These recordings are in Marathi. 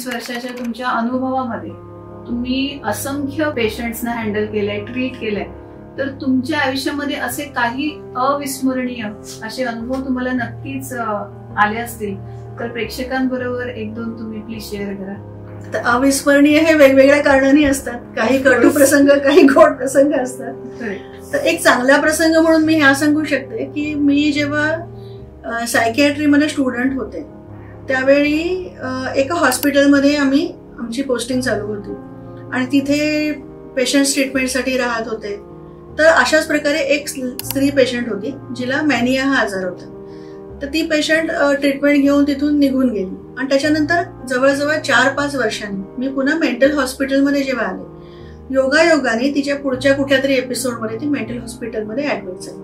20 वर्षाच्या तुमच्या अनुभवामध्ये तुम्ही असंख्य पेशंट्सना हँडल केलंय, ट्रीट केलंय, तर तुमच्या आयुष्यामध्ये असे काही अविस्मरणीय असे अनुभव तुम्हाला नक्कीच आले असतील, तर प्रेक्षकांबरोबर एक दोन तुम्ही प्लीज शेअर करा. अविस्मरणीय हे वेगवेगळ्या कारणांनी असतात. काही कटू प्रसंग, काही गोड प्रसंग असतात. तर एक चांगला प्रसंग म्हणून मी हा सांगू शकते की मी जेव्हा सायकियाट्रीमध्ये स्टुडंट होते त्यावेळी एका हॉस्पिटलमध्ये आमची पोस्टिंग चालू होती आणि तिथे पेशंट्स ट्रीटमेंटसाठी राहत होते. तर अशाच प्रकारे एक स्त्री पेशंट होती जिला मॅनिया हा आजार होता. तर ती पेशंट ट्रीटमेंट घेऊन तिथून निघून गेली आणि त्याच्यानंतर जवळजवळ 4-5 वर्षांनी मी पुन्हा मेंटल हॉस्पिटलमध्ये जेव्हा आले, योगायोगाने तिच्या पुढच्या कुठल्या तरी एपिसोडमध्ये ती मेंटल हॉस्पिटलमध्ये ऍडमिट झाली.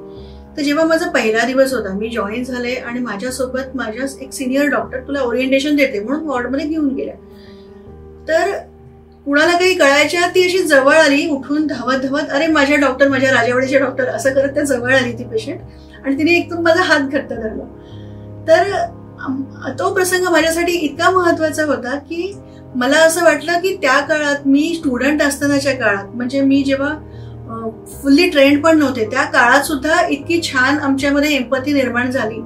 तर जेव्हा माझा पहिला दिवस होता, मी जॉईन झाले आणि माझ्यासोबत माझ्या एक सिनियर डॉक्टर तुला ओरिएंटेशन देते म्हणून वॉर्डमध्ये घेऊन गेल्या. तर कुणाला काही कळायच्या ती अशी जवळ आली, उठून धावत धावत, अरे माझ्या डॉक्टर, माझ्या राजावाडीचे डॉक्टर, असं करत त्या जवळ आली ती पेशंट आणि तिने एकदम माझा हात घट्ट धरला. तर तो प्रसंग माझ्यासाठी इतका महत्वाचा होता की मला असं वाटलं की त्या काळात, मी स्टुडंट असतानाच्या काळात, म्हणजे मी जेव्हा फुल्ली ट्रेंड पण नव्हते त्या काळात सुद्धा इतकी छान आमच्यामध्ये एम्पॅथी निर्माण झाली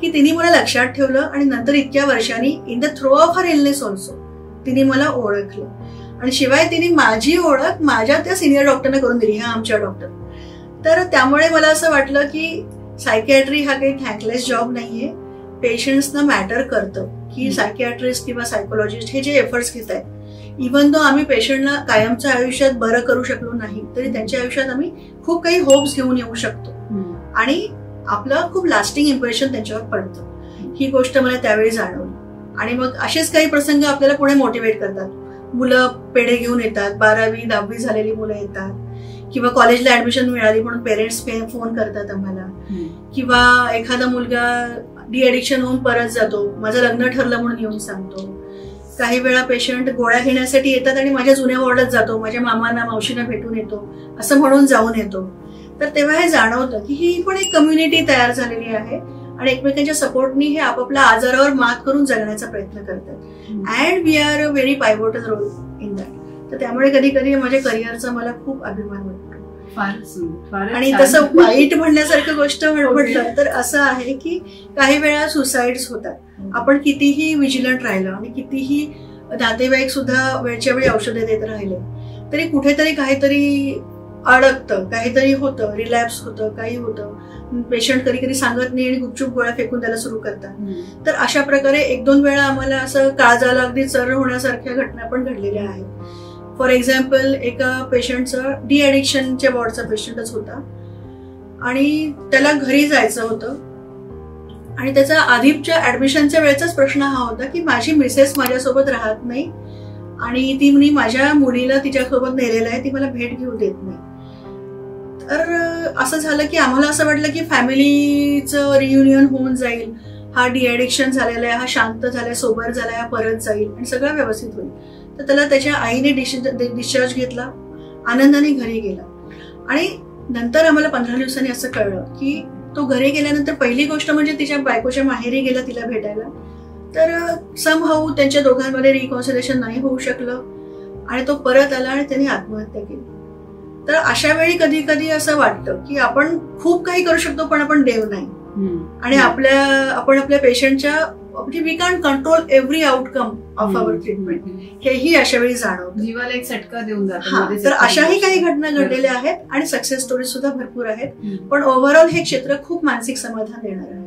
की तिने मला लक्षात ठेवलं आणि नंतर इतक्या वर्षांनी in the throes of her illness also तिने मला ओळखलं आणि शिवाय तिने माझी ओळख माझ्या त्या सिनियर डॉक्टरने करून दिली, हा आमच्या डॉक्टर. तर त्यामुळे मला असं वाटलं की सायकियाट्री हा काही थँकलेस जॉब नाहीये. पेशंट्सना मॅटर करतं की सायकियाट्रिस्ट किंवा सायकोलॉजिस्ट हे जे एफर्ट्स घेत आहेत, इव्हन दो आम्ही पेशंटला कायमच्या आयुष्यात बरं करू शकलो नाही तरी त्यांच्या आयुष्यात आम्ही खूप काही होप्स घेऊन येऊ शकतो आणि आपलं खूप लास्टिंग इम्प्रेशन त्यांच्यावर पडतं. ही गोष्ट मला त्यावेळी जाणवली आणि मग असेच काही प्रसंग आपल्याला पुढे मोटिवेट करतात. मुलं पेढे घेऊन येतात, 12वी 10वी झालेली मुलं येतात किंवा कॉलेजला ऍडमिशन मिळाली म्हणून पेरेंट्स फोन करतात आम्हाला, किंवा एखादा मुलगा डी ॲडिक्शन होऊन परत जातो, माझं लग्न ठरलं म्हणून येऊन सांगतो. काही वेळा पेशंट गोळ्या घेण्यासाठी येतात आणि माझ्या जुन्या वॉर्डात जातो, माझ्या मामांना मावशींना भेटून येतो असं म्हणून जाऊन येतो. तर तेव्हा हे जाणवतं की ही पण एक कम्युनिटी तयार झालेली आहे आणि एकमेकांच्या सपोर्टनी हे आपापल्या आजारावर मात करून जगण्याचा प्रयत्न करतात and we are a very pivotal role in that. तर त्यामुळे कधी कधी माझ्या करिअरचा मला खूप अभिमान वाटतो. आणि तसं वाईट म्हणण्यासारखं गोष्ट म्हटलं तर असं आहे की काही वेळा सुसाइड्स होतात. आपण कितीही विजिलंट राहिलं आणि कितीही नातेवाईक सुद्धा वेळच्या वेळी औषधे देत राहिले तरी कुठेतरी काहीतरी अडकतं, काहीतरी होतं, रिलॅप्स होतं, काही होतं. पेशंट कधी कधी सांगत नाही आणि गुपचूप गोळ्या फेकून द्यायला सुरू करतात. तर अशा प्रकारे 1-2 वेळा आम्हाला असं काळजाला अगदी चर्र होण्यासारख्या घटना पण घडलेल्या आहेत. फॉर एक्झाम्पल, एका पेशंटचं डी ॲडिक्शनच्या वॉर्डचा पेशंटच होता आणि त्याला घरी जायचं होतं आणि त्याचा आधीच्या ऍडमिशनच्या वेळेचाच प्रश्न हा होता की माझी मिसेस माझ्यासोबत राहत नाही आणि ती म्हणे माझ्या मुलीला तिच्यासोबत नेलेलं आहे, ती मला भेट घेऊ देत नाही. तर असं झालं की आम्हाला असं वाटलं की फॅमिलीचं रियुनियन होऊन जाईल, हा डी ॲडिक्शन झालेला आहे, हा शांत झालाय, सोबर झालाय, हा परत जाईल आणि सगळं व्यवस्थित होईल. तर त्याला त्याच्या आईने डिस्चार्ज घेतला, आनंदाने घरी गेला आणि नंतर आम्हाला 15 दिवसांनी असं कळलं की तो घरी गेल्यानंतर पहिली गोष्ट म्हणजे तिच्या बायकोच्या माहेरी गेला तिला भेटायला. तर समहाऊ त्यांच्या दोघांमध्ये रिकॉन्सिलेशन नाही होऊ शकलं आणि तो परत आला आणि त्याने आत्महत्या केली. तर अशा वेळी कधी कधी असं वाटतं की आपण खूप काही करू शकतो पण आपण देव नाही आणि आपण आपल्या पेशंटच्या we can control every outcome of our treatment, हेही अशा वेळी जाणवतं, जीवाला एक चटका देऊन जातो. तर अशाही काही घटना घडलेल्या आहेत आणि सक्सेस स्टोरी सुद्धा भरपूर आहेत. पण ओव्हरऑल हे क्षेत्र खूप मानसिक समाधान देणार आहे.